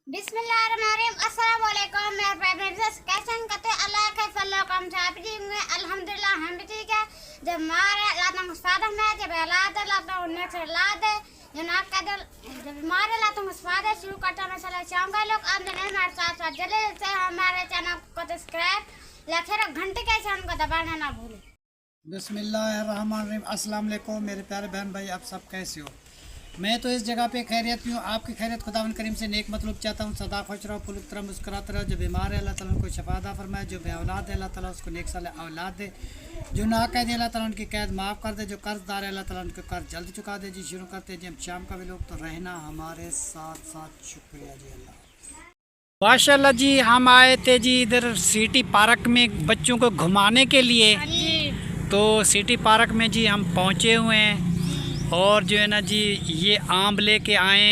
बिस्मिल्लाहिर्रहमानिर्रहीम अस्सलाम वालेकुम। मेरे प्रेजेंट्स कैसे करते अल्लाह के फजल करम से आप जी में अल्हम्दुलिल्लाह हम भी ठीक है। जब मारे लाता हूं फादर में जब औलाद लाता हूं नेक्स्ट औलाद जनाब का दिल जब मारे लाता हूं फादर शुरू करता मैं सलाह चाहूंगा लोग आप ने हमारे साथ जल्दी से हमारे चैनल को सब्सक्राइब लाखेर घंटे के निशान को दबाना ना भूलें। बिस्मिल्लाहिर्रहमानिर्रहीम अस्सलाम वालेकुम मेरे प्यारे बहन भाई, आप सब कैसे हो? मैं तो इस जगह पे खैरियत में हूँ। आपकी खैरियत खुदावन करीम से नेक मतलब चाहता हूँ। सदा खुश रहो, पुल तरह मुस्कुराते रहो। जो बीमार है अल्लाह ताला उनको शफादा फरमाए, जो बे औलाद है अल्लाह ताला उसको नेक साल औलाद दे, जो नाकैद है अल्लाह ताला उनकी कैद माफ़ कर दे, जो कर्जदार है अल्लाह ताला उनके कर्ज जल्द चुका दे। जी शुरू करते हैं जी हम शाम का भी लोग तो रहना हमारे साथ साथ। शुक्रिया जी अल्लाह। माशाल्लाह जी हम आए थे जी इधर सिटी पार्क में बच्चों को घुमाने के लिए। तो सिटी पार्क में जी हम पहुँचे हुए हैं और जो है ना जी ये आम लेके आए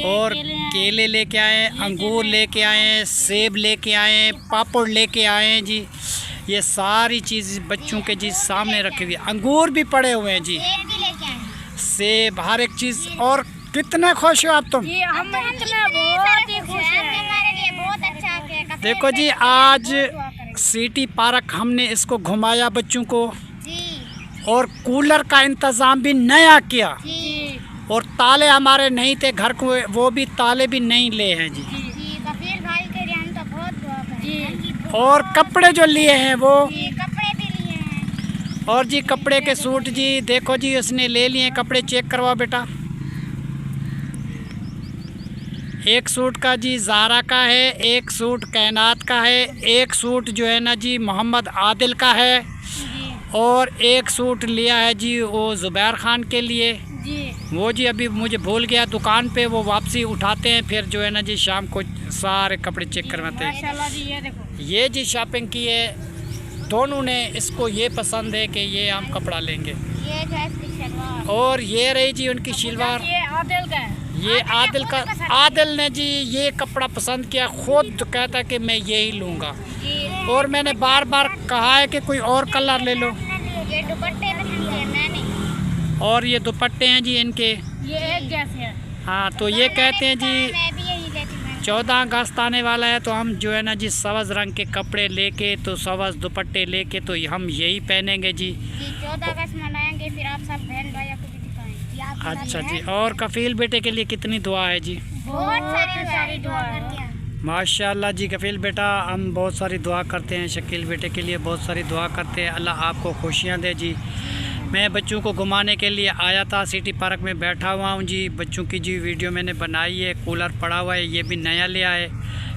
और केले लेके आए, अंगूर लेके आए, सेब लेके आए, पापड़ लेके आए जी। ये सारी चीज़ बच्चों के जी सामने रखी हुई। अंगूर भी पड़े हुए हैं जी, सेब, हर एक चीज़। और कितने खुश हो आप तुम? हम बहुत ही खुश हैं। बहुत अच्छा। देखो जी आज सिटी पार्क हमने इसको घुमाया बच्चों को और कूलर का इंतज़ाम भी नया किया और ताले हमारे नहीं थे घर को, वो भी ताले भी नहीं ले हैं जी। कफील भाई के लिए हम तो बहुत दुआ करें। और कपड़े जो लिए हैं वो कपड़े भी लिए हैं और जी कपड़े के सूट जी देखो जी उसने ले लिए कपड़े। चेक करवाओ बेटा। एक सूट का जी ज़ारा का है, एक सूट कैनात का है, एक सूट जो है ना जी मोहम्मद आदिल का है और एक सूट लिया है जी वो ज़ुबैर ख़ान के लिए जी। वो जी अभी मुझे भूल गया, दुकान पे वो वापसी उठाते हैं फिर जो है ना जी शाम को सारे कपड़े चेक करवाते हैं। माशाल्लाह जी ये देखो ये जी शॉपिंग की है दोनों ने। इसको ये पसंद है कि ये हम कपड़ा लेंगे। ये जो है इसकी शलवार और ये रही जी उनकी शलवार। ये आदिल का है। ये आदिल का, आदिल ने जी ये कपड़ा पसंद किया, खुद कहता कि मैं यही लूँगा और मैंने बार बार कहा है कि कोई और कलर ले लो। ये दुपट्टे पसंद किए मैंने और ये दुपट्टे हैं जी इनके, ये एक जैसे है। हाँ तो ये कहते हैं जी मैं भी यही लेती हूँ। 14 अगस्त आने वाला है तो हम जो है ना जी सवज़ रंग के कपड़े लेके तो सवज़ दुपट्टे लेके तो हम यही पहनेंगे जी। 14 अगस्त मनाएंगे फिर आप सब बहन भाइयों को भी दिखाएंगे। अच्छा जी। और कफील बेटे के लिए कितनी दुआ है जी? बहुत सारी दुआ करते हैं। माशाल्लाह जी कफील बेटा हम बहुत सारी दुआ करते हैं, शकील बेटे के लिए बहुत सारी दुआ करते हैं। अल्लाह आपको खुशियाँ दे जी। मैं बच्चों को घुमाने के लिए आया था, सिटी पार्क में बैठा हुआ हूँ जी। बच्चों की जी वीडियो मैंने बनाई है। कूलर पड़ा हुआ है, ये भी नया लिया है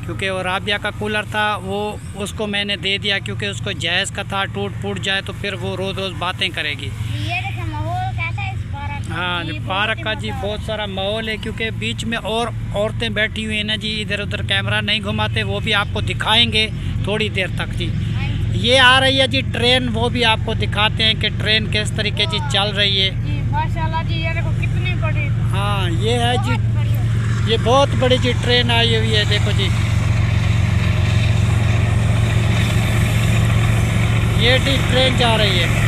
क्योंकि वो राबिया का कूलर था वो उसको मैंने दे दिया क्योंकि उसको जायज़ का था, टूट फूट जाए तो फिर वो रोज़ रोज़ बातें करेगी। ये देखिए माहौल कैसा है इस पार्क का। हाँ पार्क का जी बहुत सारा माहौल है क्योंकि बीच में और औरतें बैठी हुई हैं ना जी। इधर उधर कैमरा नहीं घुमाते, वो भी आपको दिखाएंगे थोड़ी देर तक जी। ये आ रही है जी ट्रेन, वो भी आपको दिखाते हैं कि ट्रेन किस तरीके से चल रही है। माशाल्लाह जी ये देखो कितनी बड़ी। हाँ ये है जी, ये बहुत बड़ी जी ट्रेन आई हुई है देखो जी। ये जी ट्रेन जा रही है।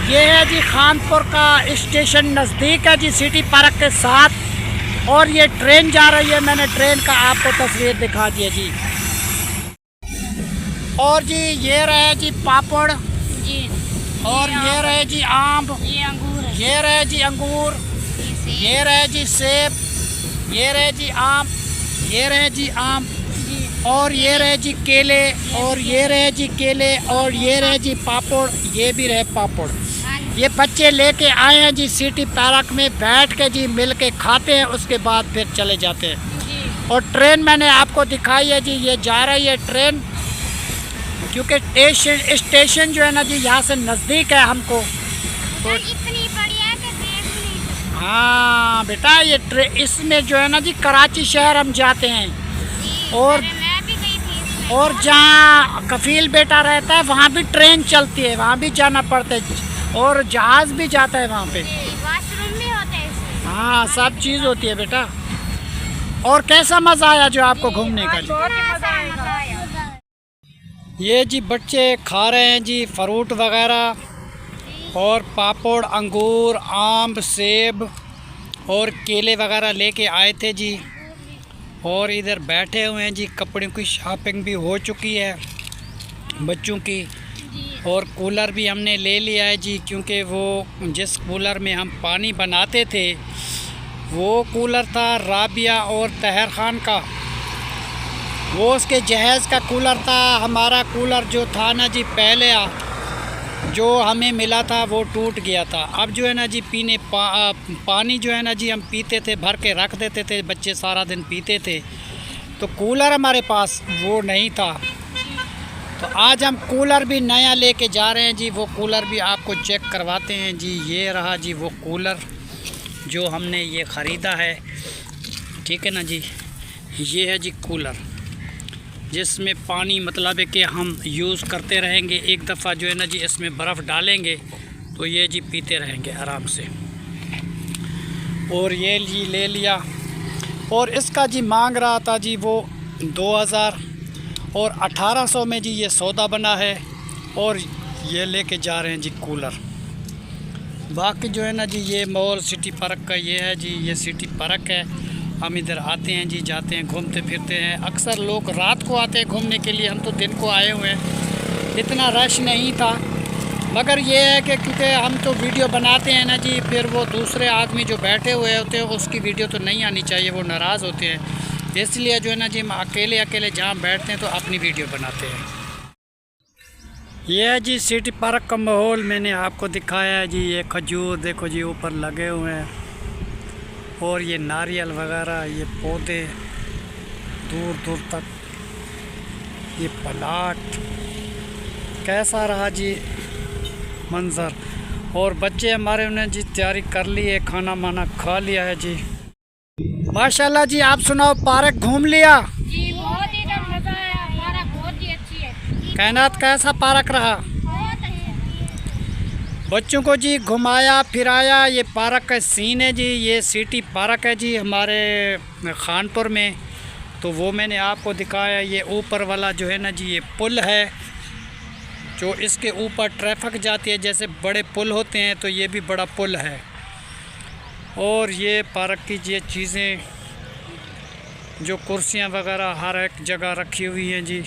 ये है जी खानपुर का स्टेशन, नज़दीक है जी सिटी पार्क के साथ और ये ट्रेन जा रही है। मैंने ट्रेन का आपको तस्वीर दिखा दी है जी। और जी ये रहे जी पापड़ जी और ये रहे जी आम, ये अंगूर है। ये रहे जी अंगूर, ये रहे जी सेब, ये रहे जी आम, ये रहे जी आम और ये रहे जी केले और ये रहे जी केले और ये रहे जी पापड़, ये भी रहे पापड़। ये बच्चे लेके आए हैं जी सिटी पार्क में, बैठ के जी मिल के खाते हैं, उसके बाद फिर चले जाते हैं। और ट्रेन मैंने आपको दिखाई है जी, ये जा रही है ट्रेन क्योंकि स्टेशन जो है ना जी यहाँ से नज़दीक है हमको। तो इतनी बड़ी है कि देख नहीं सकते। हाँ बेटा ये इसमें जो है ना जी कराची शहर हम जाते हैं और मैं भी गई थी इसमें। और जहाँ कफील बेटा रहता है वहाँ भी ट्रेन चलती है, वहाँ भी जाना पड़ता है और जहाज़ भी जाता है वहाँ पे। वॉशरूम भी होते हैं इसमें। हाँ सब चीज़ होती है बेटा। और कैसा मज़ा आया जो आपको घूमने का जी? बहुत मज़ा आया। ये जी बच्चे खा रहे हैं जी फ्रूट वगैरह और पापड़, अंगूर, आम, सेब और केले वगैरह लेके आए थे जी। और इधर बैठे हुए हैं जी। कपड़ों की शॉपिंग भी हो चुकी है बच्चों की। और कूलर भी हमने ले लिया है जी, क्योंकि वो जिस कूलर में हम पानी बनाते थे वो कूलर था राबिया और तहर खान का। वो उसके जहेज़ का कूलर था। हमारा कूलर जो था ना जी पहले जो हमें मिला था वो टूट गया था। अब जो है ना जी पानी जो है ना जी हम पीते थे, भर के रख देते थे, बच्चे सारा दिन पीते थे। तो कूलर हमारे पास वो नहीं था। तो आज हम कूलर भी नया लेके जा रहे हैं जी। वो कूलर भी आपको चेक करवाते हैं जी। ये रहा जी वो कूलर जो हमने ये ख़रीदा है, ठीक है ना जी। ये है जी कूलर जिसमें पानी मतलब है कि हम यूज़ करते रहेंगे। एक दफ़ा जो है ना जी इसमें बर्फ़ डालेंगे तो ये जी पीते रहेंगे आराम से। और ये जी ले लिया। और इसका जी मांग रहा था जी वो 2000 और 1800 में जी ये सौदा बना है। और ये लेके जा रहे हैं जी कूलर। बाकी जो है ना जी ये मॉल सिटी पार्क का ये है जी, ये सिटी पार्क है। हम इधर आते हैं जी, जाते हैं, घूमते फिरते हैं। अक्सर लोग रात को आते हैं घूमने के लिए, हम तो दिन को आए हुए हैं। इतना रश नहीं था, मगर ये है कि क्योंकि हम तो वीडियो बनाते हैं ना जी, फिर वो दूसरे आदमी जो बैठे हुए होते हैं उसकी वीडियो तो नहीं आनी चाहिए, वो नाराज़ होते हैं। इसलिए जो है ना जी हम अकेले जहाँ बैठते हैं तो अपनी वीडियो बनाते हैं। ये है जी सिटी पार्क का माहौल मैंने आपको दिखाया है जी। ये खजूर देखो जी ऊपर लगे हुए हैं, और ये नारियल वगैरह, ये पौधे दूर दूर तक, ये प्लाट। कैसा रहा जी मंज़र। और बच्चे हमारे उन्हें जी तैयारी कर ली है, खाना माना खा लिया है जी। माशाल्लाह जी। आप सुनाओ, पार्क घूम लिया जी? बहुत ही मज़ा आया, पार्क बहुत ही अच्छी है। कायनात कैसा पार्क रहा? बच्चों को जी घुमाया फिराया। ये पार्क का सीन है जी। ये सिटी पार्क है जी हमारे खानपुर में। तो वो मैंने आपको दिखाया। ये ऊपर वाला जो है ना जी ये पुल है, जो इसके ऊपर ट्रैफिक जाती है, जैसे बड़े पुल होते हैं तो ये भी बड़ा पुल है। और ये पार्क की ये चीज़ें जो कुर्सियाँ वगैरह हर एक जगह रखी हुई हैं जी।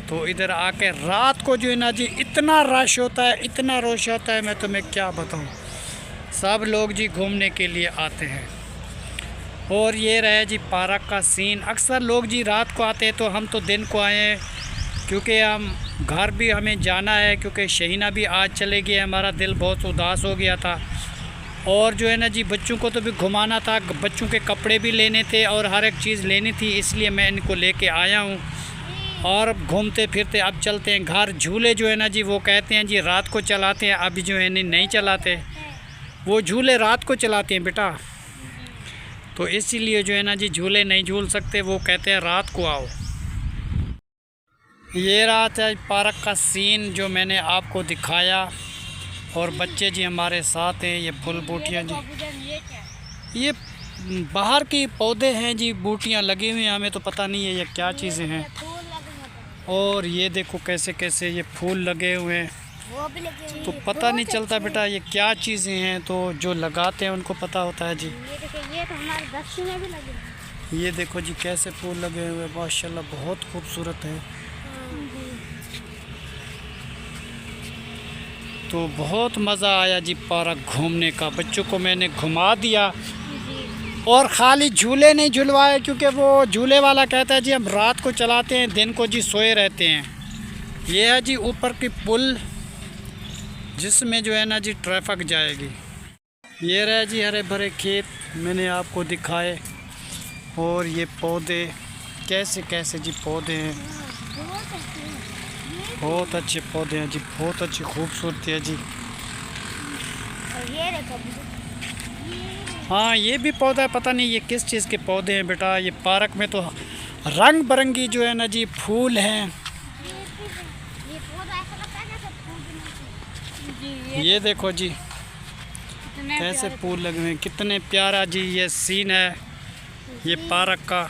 तो इधर आके रात को जो है ना जी इतना रश होता है, इतना रश होता है, मैं तुम्हें क्या बताऊं। सब लोग जी घूमने के लिए आते हैं। और ये रहे जी पार्क का सीन। अक्सर लोग जी रात को आते हैं, तो हम तो दिन को आए हैं क्योंकि हम घर भी हमें जाना है, क्योंकि शहीना भी आज चले गए। हमारा दिल बहुत उदास हो गया था। और जो है ना जी बच्चों को तो भी घुमाना था, बच्चों के कपड़े भी लेने थे और हर एक चीज़ लेनी थी, इसलिए मैं इनको लेके आया हूँ। और घूमते फिरते अब चलते हैं घर। झूले जो है ना जी वो कहते हैं जी रात को चलाते हैं, अभी जो है नहीं चलाते। वो झूले रात को चलाते हैं बेटा, तो इसीलिए जो है ना जी झूले नहीं झूल सकते। वो कहते हैं रात को आओ। ये रात है पार्क का सीन जो मैंने आपको दिखाया। और बच्चे जी हमारे साथ हैं। ये फूल बूटियाँ जी, ये बाहर की पौधे हैं जी, बूटियाँ लगी हुई हैं, हमें तो पता नहीं है ये क्या चीज़ें हैं। और ये देखो कैसे कैसे ये फूल लगे हुए हैं, तो पता नहीं चलता बेटा ये क्या चीज़ें हैं। तो जो लगाते हैं उनको पता होता है जी। ये तो हमारे दक्षिण में भी लगे हैं। ये देखो जी कैसे फूल लगे हुए हैं, माशाल्लाह बहुत खूबसूरत है। तो बहुत मज़ा आया जी पार्क घूमने का। बच्चों को मैंने घुमा दिया और ख़ाली झूले नहीं झुलवाए, क्योंकि वो झूले वाला कहता है जी हम रात को चलाते हैं, दिन को जी सोए रहते हैं। ये है जी ऊपर की पुल जिसमें जो है ना जी ट्रैफिक जाएगी। ये रहे जी हरे भरे खेत मैंने आपको दिखाए। और ये पौधे कैसे कैसे जी पौधे हैं, बहुत अच्छे पौधे हैं जी, बहुत अच्छी खूबसूरती है जी। हाँ ये भी पौधा है, पता नहीं ये किस चीज़ के पौधे हैं बेटा। ये पार्क में तो रंग बिरंगी जो है ना जी फूल हैं। ये देखो जी कैसे फूल लगे हुए हैं, कितने प्यारा जी ये सीन है ये पार्क का।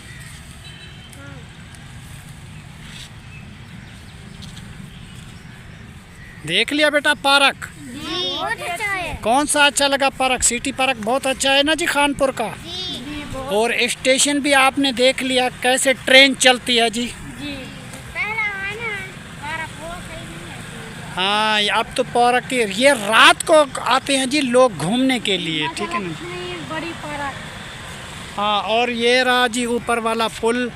देख लिया बेटा पार्क? बहुत अच्छा है कौन सा अच्छा लगा पार्क? सिटी पार्क बहुत अच्छा है ना जी खानपुर का। और स्टेशन भी आपने देख लिया कैसे ट्रेन चलती है जी। पहला है ना पार्क वो सही नहीं है। हाँ अब तो पार्क ये रात को आते हैं जी लोग घूमने के लिए, ठीक है ना। बड़ी पार्क। हाँ और ये रहा जी ऊपर वाला पुल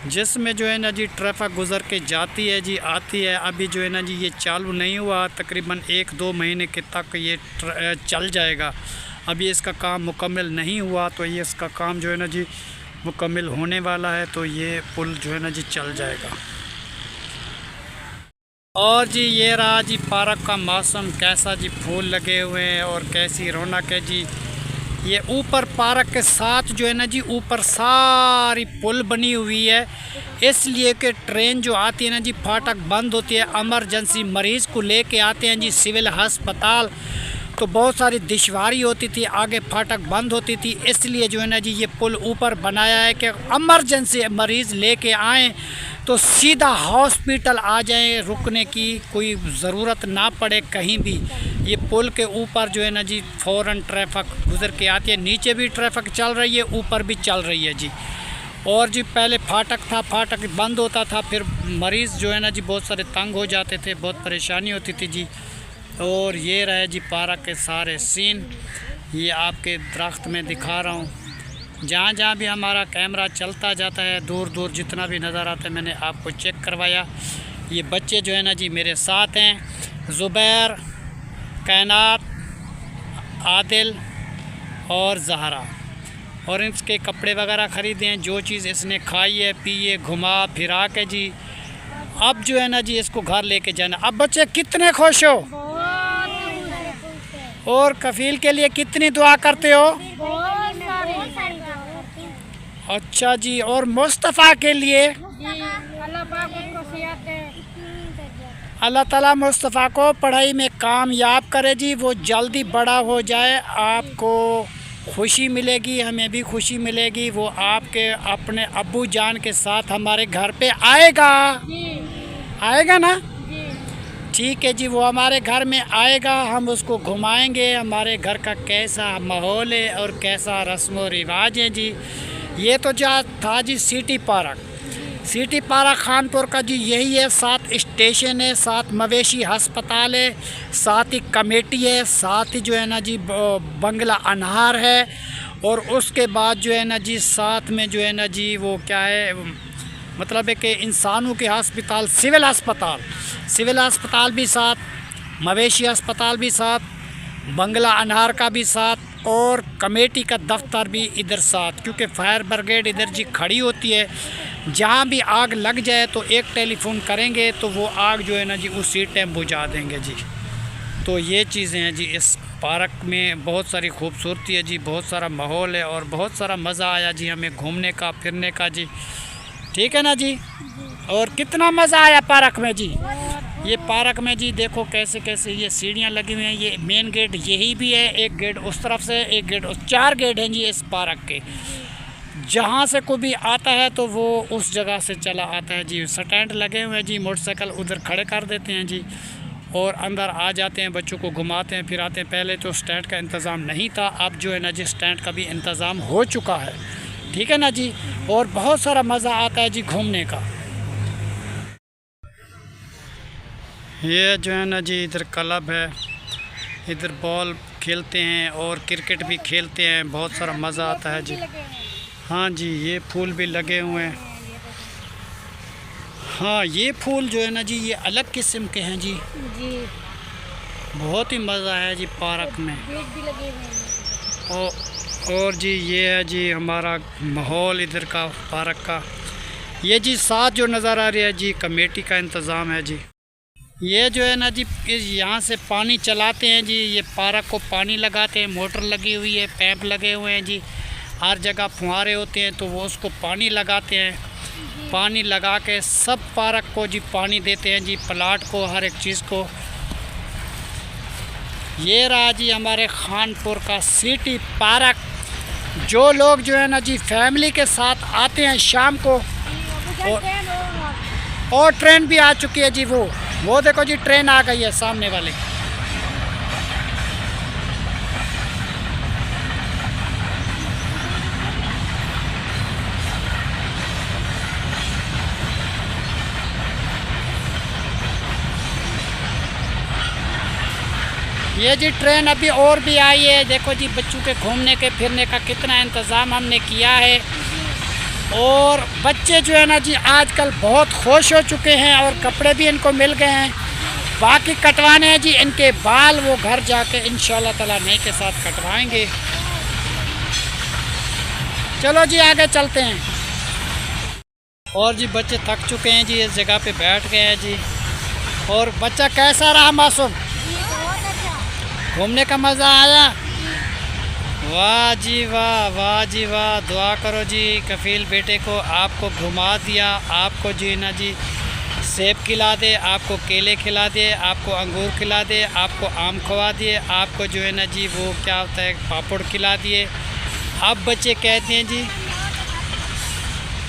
जिसमें जो है ना जी ट्रैफिक गुजर के जाती है जी, आती है। अभी जो है ना जी ये चालू नहीं हुआ, तकरीबन 1-2 महीने के तक ये चल जाएगा। अभी इसका काम मुकम्मल नहीं हुआ, तो ये इसका काम जो है ना जी मुकम्मल होने वाला है, तो ये पुल जो है ना जी चल जाएगा। और जी ये रहा जी पार्क का मौसम, कैसा जी फूल लगे हुए हैं और कैसी रौनक है जी। ये ऊपर पार्क के साथ जो है ना जी ऊपर सारी पुल बनी हुई है, इसलिए कि ट्रेन जो आती है ना जी फाटक बंद होती है। एमरजेंसी मरीज़ को लेके आते हैं जी सिविल अस्पताल, तो बहुत सारी दुश्वारी होती थी, आगे फाटक बंद होती थी, इसलिए जो है ना जी ये पुल ऊपर बनाया है कि एमरजेंसी मरीज़ लेके आएँ तो सीधा हॉस्पिटल आ जाएं, रुकने की कोई ज़रूरत ना पड़े कहीं भी। ये पुल के ऊपर जो है ना जी फ़ौरन ट्रैफिक गुजर के आती है, नीचे भी ट्रैफिक चल रही है, ऊपर भी चल रही है जी। और जी पहले फाटक था, फाटक बंद होता था, फिर मरीज़ जो है ना जी बहुत सारे तंग हो जाते थे, बहुत परेशानी होती थी जी। और ये रहे जी पार्क के सारे सीन, ये आपके दरख्त में दिखा रहा हूँ। जहाँ जहाँ भी हमारा कैमरा चलता जाता है, दूर दूर जितना भी नज़र आता है, मैंने आपको चेक करवाया। ये बच्चे जो है ना जी मेरे साथ हैं, ज़ुबैर, कायनात, आदिल और ज़हरा। और इसके कपड़े वगैरह ख़रीदे हैं, जो चीज़ इसने खाई है पी है, घुमा फिरा के जी। अब जो है ना जी इसको घर लेके जाना। अब बच्चे कितने खुश हो और कफील के लिए कितनी दुआ करते हो? अच्छा जी, और मुस्तफ़ा के लिए अल्लाह ताला मुस्तफ़ा को पढ़ाई में कामयाब करे जी, वो जल्दी बड़ा हो जाए, आपको खुशी मिलेगी, हमें भी खुशी मिलेगी। वो आपके अपने अब्बू जान के साथ हमारे घर पे आएगा, आएगा ना? ठीक है जी, वो हमारे घर में आएगा, हम उसको घुमाएंगे, हमारे घर का कैसा माहौल है और कैसा रस्म व रिवाज है जी। ये तो जा था जी city park. City park Khanpur का जी यही है, 7 स्टेशन है, 7 मवेशी अस्पताल है, 7 ही कमेटी है, 7 ही जो है ना जी बंगला अनहार है। और उसके बाद जो है ना जी साथ में जो है ना जी वो क्या है, मतलब है कि इंसानों के अस्पताल, सिविल अस्पताल भी साथ, मवेशी अस्पताल भी साथ, बंगला अनहार का भी साथ, और कमेटी का दफ्तर भी इधर साथ, क्योंकि फायर ब्रिगेड इधर जी खड़ी होती है। जहाँ भी आग लग जाए तो एक टेलीफोन करेंगे तो वो आग जो है ना जी उसी टाइम बुझा देंगे जी। तो ये चीज़ें हैं जी। इस पार्क में बहुत सारी खूबसूरती है जी, बहुत सारा माहौल है और बहुत सारा मज़ा आया जी हमें घूमने का फिरने का जी। ठीक है ना जी? और कितना मज़ा आया पार्क में जी। ये पार्क में जी देखो कैसे कैसे ये सीढ़ियाँ लगी हुई हैं। ये मेन गेट यही भी है, एक गेट उस तरफ से, एक गेट उस, 4 गेट हैं जी इस पार्क के। जहाँ से कोई भी आता है तो वो उस जगह से चला आता है जी। स्टैंड लगे हुए हैं जी, मोटरसाइकिल उधर खड़े कर देते हैं जी और अंदर आ जाते हैं, बच्चों को घुमाते हैं फिराते हैं। पहले तो स्टैंड का इंतज़ाम नहीं था, अब जो है ना जी स्टैंड का भी इंतज़ाम हो चुका है। ठीक है ना जी? और बहुत सारा मज़ा आता है जी घूमने का। ये जो है ना जी इधर क्लब है, इधर बॉल खेलते हैं और क्रिकेट भी खेलते हैं, बहुत सारा मज़ा आता है जी। हाँ जी, ये फूल भी लगे हुए हैं। हाँ, ये फूल जो है ना जी ये अलग किस्म के हैं जी, बहुत ही मज़ा है जी पार्क में। और जी ये है जी हमारा माहौल इधर का पार्क का। ये जी साथ जो नज़र आ रही है जी कमेटी का इंतज़ाम है जी। ये जो है ना जी यहाँ से पानी चलाते हैं जी, ये पार्क को पानी लगाते हैं, मोटर लगी हुई है, पैप लगे हुए हैं जी, हर जगह फुहारे होते हैं तो वो उसको पानी लगाते हैं। पानी लगा के सब पार्क को जी पानी देते हैं जी, प्लाट को, हर एक चीज़ को। ये रहा जी हमारे खानपुर का सिटी पार्क। जो लोग जो है ना जी फैमिली के साथ आते हैं शाम को, और ट्रेन भी आ चुकी है जी, वो वो देखो जी ट्रेन आ गई है सामने वाली। ये जी ट्रेन अभी और भी आई है। देखो जी बच्चों के घूमने के फिरने का कितना इंतज़ाम हमने किया है। और बच्चे जो है ना जी आजकल बहुत खुश हो चुके हैं और कपड़े भी इनको मिल गए हैं। बाकी कटवाने हैं जी इनके बाल, वो घर जाके इंशाल्लाह ताला नए के साथ कटवाएंगे। चलो जी आगे चलते हैं। और जी बच्चे थक चुके हैं जी, इस जगह पे बैठ गए हैं जी। और बच्चा कैसा रहा मासूम? घूमने का मज़ा आया? वाह जी वाह, वाह जी वाह। दुआ करो जी कफील बेटे को आपको घुमा दिया, आपको जी ना जी सेब खिला दे, आपको केले खिला दे, आपको अंगूर खिला दे, आपको आम खवा दिए, आपको जो है ना जी वो क्या होता है पापड़ खिला दिए। अब बच्चे कहते हैं जी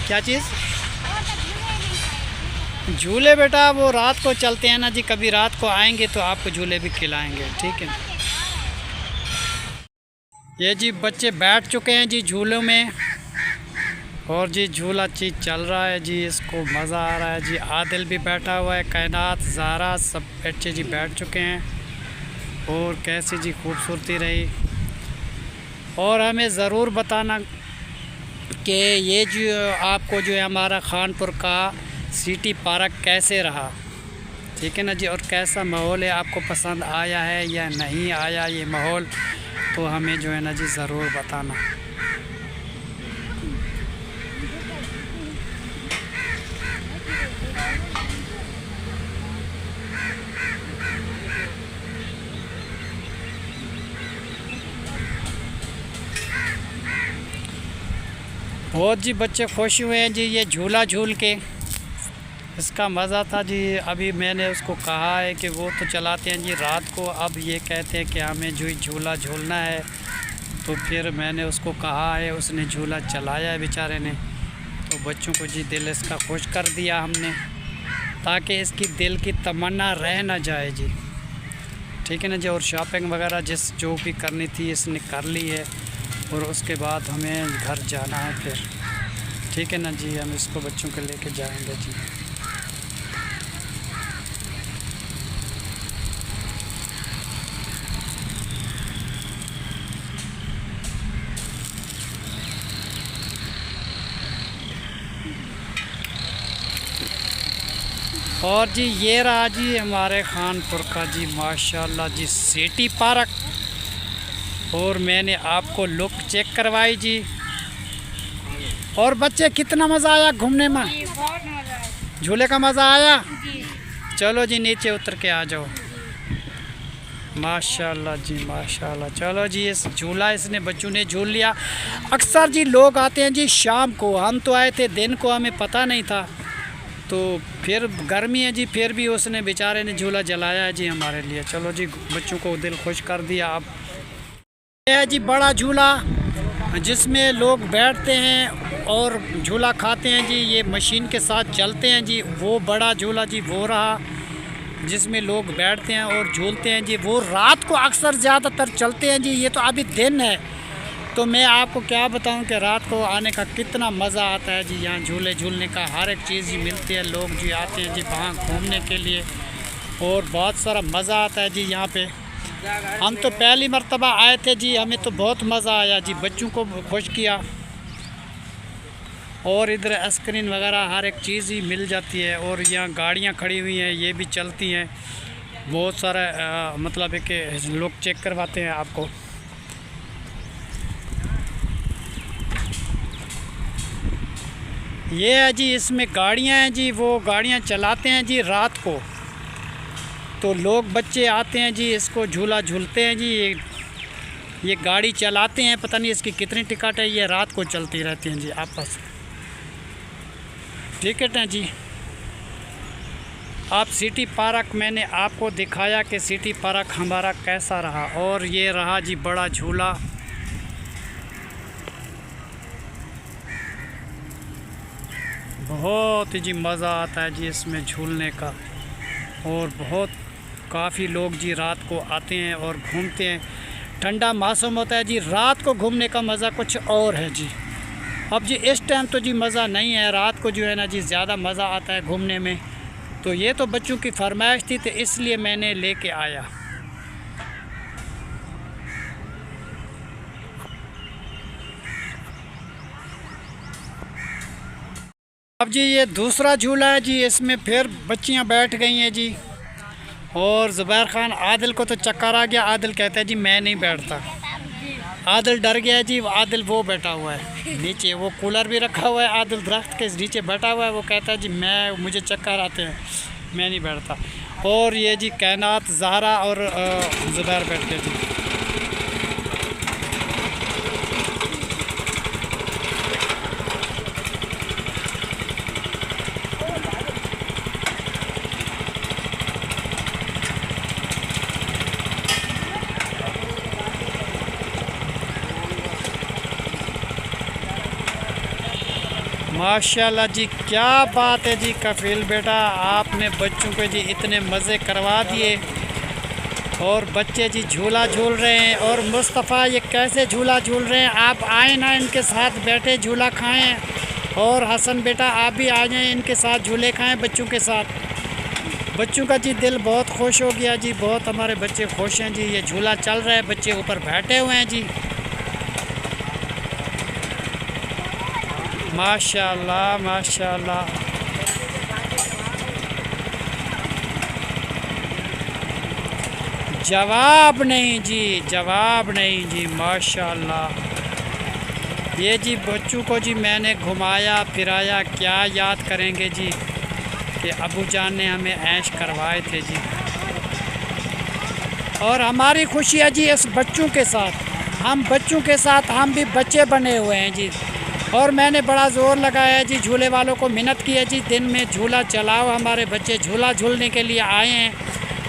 क्या चीज़? झूले बेटा वो रात को चलते हैं ना जी, कभी रात को आएंगे तो आपको झूले भी खिलाएंगे, ठीक है। ये जी बच्चे बैठ चुके हैं जी झूलों में। और जी झूला चीज चल रहा है जी, इसको मज़ा आ रहा है जी। आदिल भी बैठा हुआ है, कायनात, ज़ारा, सब बच्चे जी बैठ चुके हैं। और कैसी जी खूबसूरती रही। और हमें ज़रूर बताना कि ये जो आपको जो है हमारा खानपुर का सिटी पार्क कैसे रहा, ठीक है ना जी। और कैसा माहौल है, आपको पसंद आया है या नहीं आया ये माहौल, तो हमें जो है ना जी ज़रूर बताना। बहुत जी बच्चे खुश हुए हैं जी ये झूला झूल के, इसका मज़ा था जी। अभी मैंने उसको कहा है कि वो तो चलाते हैं जी रात को, अब ये कहते हैं कि हमें जो झूला झूलना है। तो फिर मैंने उसको कहा है, उसने झूला चलाया है बेचारे ने। तो बच्चों को जी दिल इसका खुश कर दिया हमने, ताकि इसकी दिल की तमन्ना रह ना जाए जी, ठीक है ना जी। और शॉपिंग वगैरह जो भी करनी थी इसने कर ली है। और उसके बाद हमें घर जाना है फिर, ठीक है ना जी। हम इसको बच्चों को लेके जाएंगे जी। और जी ये रहा जी हमारे खानपुर का जी माशाल्लाह जी सिटी पार्क। और मैंने आपको लुक चेक करवाई जी। और बच्चे कितना मज़ा आया घूमने में? बहुत मज़ा आया। झूले का मज़ा आया? चलो जी नीचे उतर के आ जाओ। माशाल्लाह जी माशाल्लाह। चलो जी इस झूला इसने बच्चों ने झूल लिया। अक्सर जी लोग आते हैं जी शाम को, हम तो आए थे दिन को, हमें पता नहीं था। तो फिर गर्मी है जी, फिर भी उसने बेचारे ने झूला जलाया है जी हमारे लिए। चलो जी बच्चों को दिल खुश कर दिया। अब यह है जी बड़ा झूला जिसमें लोग बैठते हैं और झूला खाते हैं जी। ये मशीन के साथ चलते हैं जी। वो बड़ा झूला जी वो रहा जिसमें लोग बैठते हैं और झूलते हैं जी। वो रात को अक्सर ज़्यादातर चलते हैं जी। ये तो अभी दिन है, तो मैं आपको क्या बताऊं कि रात को आने का कितना मज़ा आता है जी। यहाँ झूले झूलने का हर एक चीज़ ही मिलती है। लोग जी आते हैं जी वहाँ घूमने के लिए और बहुत सारा मज़ा आता है जी यहाँ पे। हम तो पहली मर्तबा आए थे जी, हमें तो बहुत मज़ा आया जी, बच्चों को खुश किया। और इधर आइसक्रीम वगैरह हर एक चीज़ ही मिल जाती है। और यहाँ गाड़ियाँ खड़ी हुई हैं, ये भी चलती हैं बहुत सारा। मतलब है कि लोग चेक करवाते हैं आपको। ये है जी इसमें गाड़ियाँ हैं जी, वो गाड़ियाँ चलाते हैं जी रात को। तो लोग बच्चे आते हैं जी, इसको झूला झूलते हैं जी। ये गाड़ी चलाते हैं, पता नहीं इसकी कितनी टिकट है, ये रात को चलती रहती हैं जी आपस टिकट हैं जी। आप सिटी पार्क मैंने आपको दिखाया कि सिटी पार्क हमारा कैसा रहा। और ये रहा जी बड़ा झूला। बहुत ही जी मज़ा आता है जी इसमें झूलने का। और बहुत काफ़ी लोग जी रात को आते हैं और घूमते हैं। ठंडा मौसम होता है जी, रात को घूमने का मज़ा कुछ और है जी। अब जी इस टाइम तो जी मज़ा नहीं है, रात को जो है ना जी ज़्यादा मज़ा आता है घूमने में। तो ये तो बच्चों की फरमाइश थी तो इसलिए मैंने लेके आया। अब जी ये दूसरा झूला है जी, इसमें फिर बच्चियां बैठ गई हैं जी। और ज़ुबैर ख़ान आदिल को तो चक्कर आ गया। आदिल कहता है जी मैं नहीं बैठता। आदिल डर गया जी। आदिल वो बैठा हुआ है नीचे, वो कूलर भी रखा हुआ है, आदिल दरख्त के नीचे बैठा हुआ है। वो कहता है जी मुझे चक्कर आते हैं, मैं नहीं बैठता। और ये जी कायनात, ज़हरा और ज़ुबैर बैठ गए जी। माशाल्लाह जी, क्या बात है जी कफील बेटा, आपने बच्चों को जी इतने मज़े करवा दिए। और बच्चे जी झूला झूल रहे हैं। और मुस्तफ़ा ये कैसे झूला झूल रहे हैं, आप आए ना इनके साथ बैठे झूला खाएं। और हसन बेटा आप भी आ जाएं, इनके साथ झूले खाएं बच्चों के साथ। बच्चों का जी दिल बहुत खुश हो गया जी, बहुत हमारे बच्चे खुश हैं जी। ये झूला चल रहा है, बच्चे ऊपर बैठे हुए हैं जी। माशाल्लाह माशाल्लाह। जवाब नहीं जी, जवाब नहीं जी, माशाल्लाह। ये जी बच्चों को जी मैंने घुमाया फिराया, क्या याद करेंगे जी कि अबू जान ने हमें ऐश करवाए थे जी। और हमारी खुशी है जी इस बच्चों के साथ, हम बच्चों के साथ हम भी बच्चे बने हुए हैं जी। और मैंने बड़ा ज़ोर लगाया जी, झूले वालों को मिन्नत की है जी दिन में झूला चलाओ, हमारे बच्चे झूला झूलने के लिए आए हैं।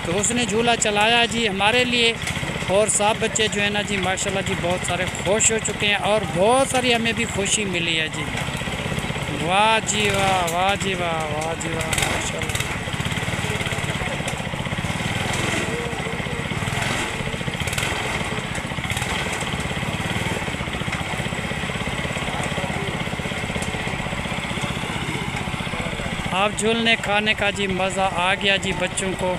तो उसने झूला चलाया जी हमारे लिए। और सब बच्चे जो है ना जी माशाल्लाह जी बहुत सारे खुश हो चुके हैं। और बहुत सारी हमें भी खुशी मिली है जी। वाह जी वाह, वाह जी वाह, वाह जी वाह, माशाल्लाह। अब झूलने खाने का जी मज़ा आ गया जी बच्चों को।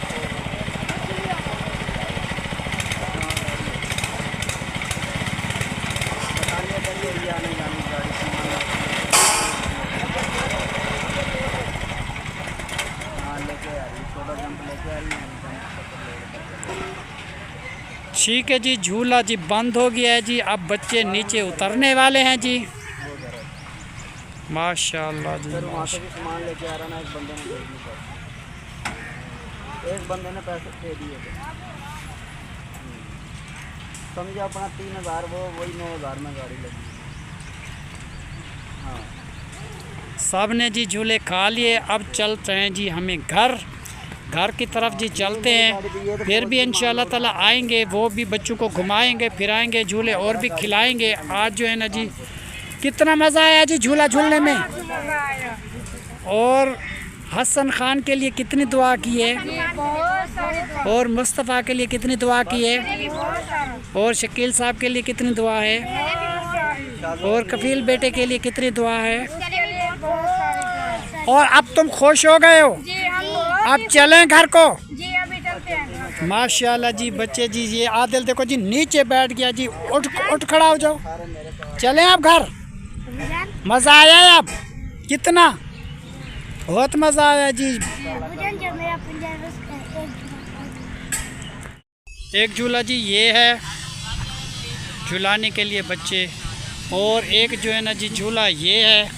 ठीक है जी, झूला जी बंद हो गया है जी। अब बच्चे नीचे उतरने वाले हैं जी। माशाल्लाह जी, सामान लेके आ रहा ना, एक बंदे ने पैसे दे दिए थे, समझो अपना 3000, वो वही 9000 में गाड़ी लगी। हाँ, सब ने जी झूले खा लिए। अब चलते हैं जी हमें घर की तरफ जी चलते हैं। फिर भी इंशाल्लाह ताला आएंगे, वो भी बच्चों को घुमाएंगे फिराएंगे, झूले और भी खिलाएंगे। आज जो है ना जी कितना मज़ा आया जी झूला झूलने में। और हसन खान के लिए कितनी दुआ की है, और मुस्तफ़ा के लिए कितनी दुआ की है, और शकील साहब के लिए कितनी दुआ है, और कफील बेटे के लिए कितनी दुआ है। और अब तुम खुश हो गए हो, अब चलें घर को। माशाल्लाह जी बच्चे जी, ये आदिल देखो जी नीचे बैठ गया जी। उठ खड़ा हो जाओ, चलें अब घर। मज़ा आया है अब कितना, बहुत मज़ा आया जी। एक झूला जी ये है झुलाने के लिए बच्चे, और एक जो है ना जी झूला ये है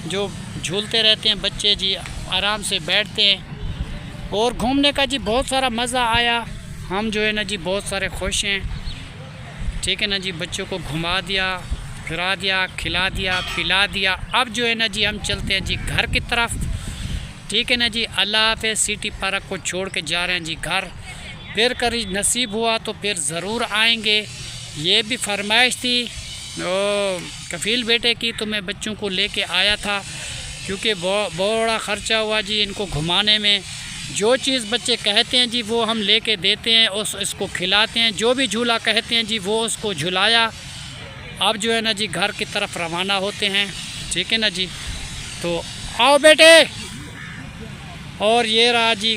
जो झूलते रहते हैं बच्चे जी, आराम से बैठते हैं। और घूमने का जी बहुत सारा मज़ा आया, हम जो है ना जी बहुत सारे खुश हैं। ठीक है ना जी, बच्चों को घुमा दिया फिरा दिया, खिला दिया पिला दिया। अब जो है ना जी हम चलते हैं जी घर की तरफ। ठीक है ना जी, अल्लाह हाफ़िज़। सिटी पार्क को छोड़ के जा रहे हैं जी घर। फिर कभी नसीब हुआ तो फिर ज़रूर आएंगे। ये भी फरमाइश थी कफील बेटे की, तो मैं बच्चों को लेके आया था। क्योंकि बड़ा ख़र्चा हुआ जी इनको घुमाने में। जो चीज़ बच्चे कहते हैं जी वो हम लेके देते हैं, इसको खिलाते हैं। जो भी झूला कहते हैं जी वो उसको झुलाया। अब जो है ना जी घर की तरफ रवाना होते हैं, ठीक है ना जी। तो आओ बेटे। और ये रहा जी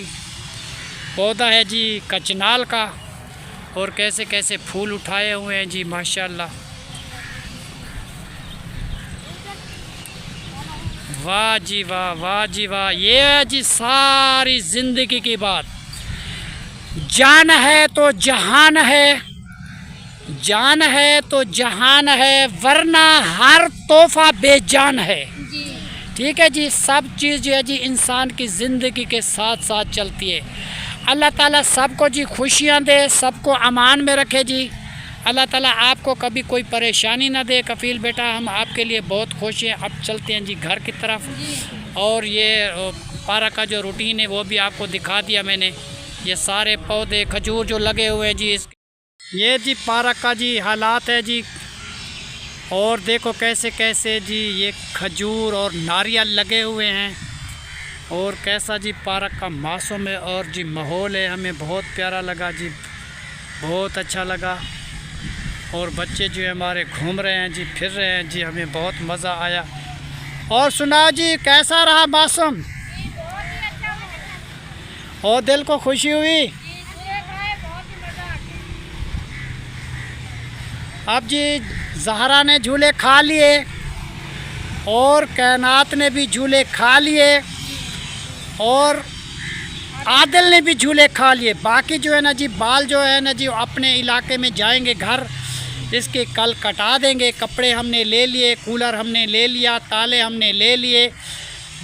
पौधा है जी कचनाल का, और कैसे कैसे फूल उठाए हुए हैं जी माशाल्लाह। वाह जी वाह, वाह जी वाह। ये है जी सारी ज़िंदगी की बात। जान है तो जहान है, जान है तो जहान है, वरना हर तोहफा बेजान है। ठीक है जी। सब चीज़ जो है जी इंसान की ज़िंदगी के साथ साथ चलती है। अल्लाह ताला सबको जी खुशियाँ दे, सबको अमान में रखे जी। अल्लाह ताला आपको कभी कोई परेशानी ना दे। कफील बेटा हम आपके लिए बहुत खुश हैं। अब चलते हैं जी घर की तरफ। और ये पार्क का जो रूटीन है वो भी आपको दिखा दिया मैंने। ये सारे पौधे खजूर जो लगे हुए हैं जी, ये जी पार्क का जी हालात है जी। और देखो कैसे कैसे जी ये खजूर और नारियल लगे हुए हैं, और कैसा जी पार्क का मौसम है और जी माहौल है। हमें बहुत प्यारा लगा जी, बहुत अच्छा लगा। और बच्चे जो है हमारे घूम रहे हैं जी, फिर रहे हैं जी, हमें बहुत मज़ा आया। और सुनाओ जी कैसा रहा मौसम? और दिल को खुशी हुई? अब जी ज़हरा ने झूले खा लिए और कायनात ने भी झूले खा लिए और आदिल ने भी झूले खा लिए। बाकी जो है ना जी बाल जो है ना जी अपने इलाके में जाएंगे घर, इसके कल कटा देंगे। कपड़े हमने ले लिए, कूलर हमने ले लिया, ताले हमने ले लिए।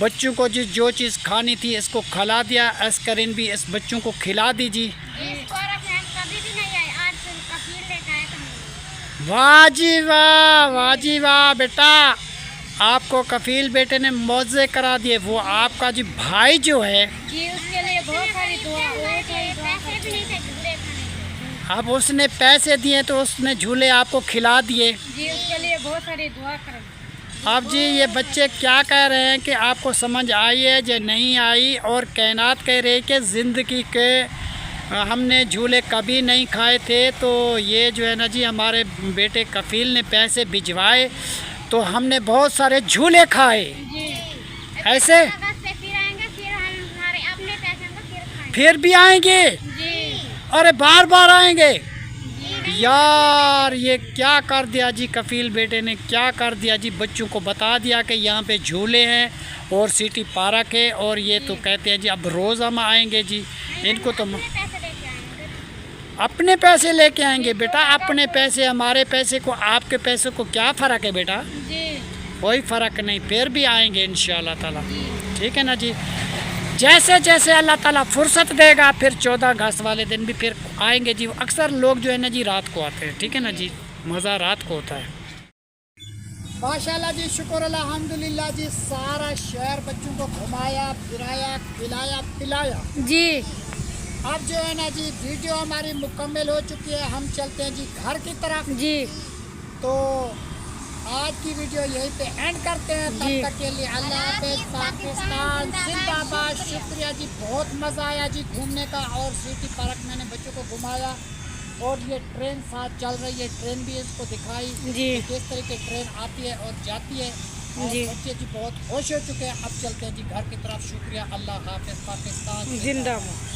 बच्चों को जो चीज़ खानी थी इसको खिला दिया। अस्करीन भी इस बच्चों को खिला दीजिए। वाह जी वाह, वाह जी वाह बेटा, आपको कफील बेटे ने मौजे करा दिए। वो आपका जी भाई जो है जी उसके लिए बहुत सारी अब उसने पैसे दिए तो उसने झूले आपको खिला दिए जी, उसके लिए बहुत सारी दुआ करें। अब जी ये बच्चे क्या कह रहे हैं कि आपको समझ आई है या नहीं आई? और कायनात कह रहे कि ज़िंदगी के हमने झूले कभी नहीं खाए थे। तो ये जो है ना जी हमारे बेटे कफील ने पैसे भिजवाए तो हमने बहुत सारे झूले खाए। ऐसे फिर भी आएंगे, अरे बार बार आएंगे। यार ये क्या कर दिया जी कफील बेटे ने, क्या कर दिया जी। बच्चों को बता दिया कि यहाँ पे झूले हैं और सिटी पार्क है, और ये तो कहते हैं जी अब रोज़ हम आएंगे जी। इनको तो अपने पैसे लेके आएंगे बेटा, अपने पैसे। हमारे पैसे को आपके पैसे को क्या फ़र्क है बेटा? कोई फ़र्क नहीं, फिर भी आएंगे इंशाअल्लाह ताला। ठीक है ना जी। जैसे जैसे अल्लाह ताला फुर्सत देगा फिर 14 अगस्त वाले दिन भी फिर आएंगे जी। अक्सर लोग जो है ना जी रात को आते हैं, ठीक है ना जी, मज़ा रात को होता है। माशाल्लाह जी, शुक्र अल्हम्दुलिल्लाह जी। सारा शहर बच्चों को घुमाया फिराया खिलाया पिलाया जी। अब जो है ना जी वीडियो हमारी मुकम्मल हो चुकी है। हम चलते हैं जी घर की तरफ जी। तो आज की वीडियो यहीं पे एंड करते हैं। तब तक के लिए अल्लाह हाफ़िज़। पाकिस्तान जिंदाबाद। शुक्रिया जी, बहुत मज़ा आया जी घूमने का। और सिटी पार्क मैंने बच्चों को घुमाया, और ये ट्रेन साथ चल रही है, ट्रेन भी इसको दिखाई जी किस तरीके ट्रेन आती है और जाती है। और बच्चे जी बहुत खुश हो चुके हैं। अब चलते हैं जी घर की तरफ। शुक्रिया, अल्लाह हाफ़िज़। पाकिस्तान जिंदाबाद।